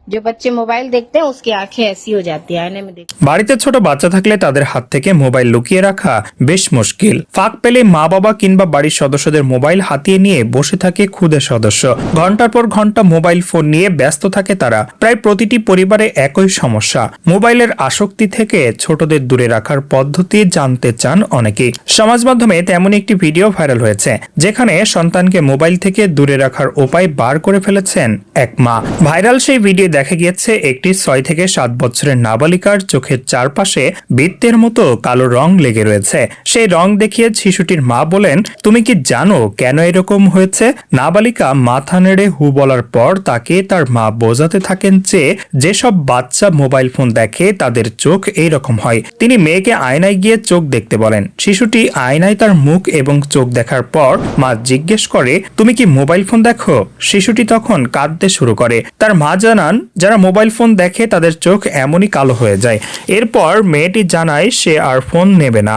जो बच्चे मोबाइल देखते हैं उसकी आंखें ऐसी हो जाती है आईने में देख। বাড়িতে ছোট বাচ্চা থাকলে তাদের হাত থেকে মোবাইল লুকিয়ে রাখা বেশ মুশকিল। ফাঁক পেলে মা বাবা কিংবা বাড়ির সদস্যদের মোবাইল হাতিয়ে নিয়ে বসে থাকে খুদে সদস্য। ঘন্টার পর ঘন্টা মোবাইল ফোন নিয়ে ব্যস্ত থাকে তারা। প্রায় প্রতিটি পরিবারে একই সমস্যা। মোবাইলের আসক্তি থেকে ছোটদের দূরে রাখার পদ্ধতি জানতে চান অনেকেই। সমাজ মাধ্যমে তেমন একটি ভিডিও ভাইরাল হয়েছে যেখানে সন্তানকে মোবাইল থেকে দূরে রাখার উপায় বার করে ফেলেছেন এক মা। ভাইরাল সেই ভিডিও দেখা গিয়েছে একটি 6 থেকে 7 বছরের নাবালিকার চোখের চারপাশে বৃত্তের মতো কালো রং লেগে রয়েছে। সেই রং দেখিয়ে শিশুটির মা বলেন, তুমি কি জানো কেন এরকম হয়েছে? নাবালিকা মাথা নেড়ে হু বলার পর তাকে তার মা বোঝাতে থাকেন যে যেসব বাচ্চা মোবাইল ফোন দেখে তাদের চোখ এইরকম হয়। তিনি মেয়েকে আয়নায় গিয়ে চোখ দেখতে বলেন। শিশুটি আয়নায় তার মুখ এবং চোখ দেখার পর মা জিজ্ঞেস করে, তুমি কি মোবাইল ফোন দেখো? শিশুটি তখন কাঁদতে শুরু করে। তার মা জানান, যারা মোবাইল ফোন দেখে তাদের চোখ এমনই কালো হয়ে যায়। এরপর মেয়েটি জানায় সে আর ফোন নেবে না।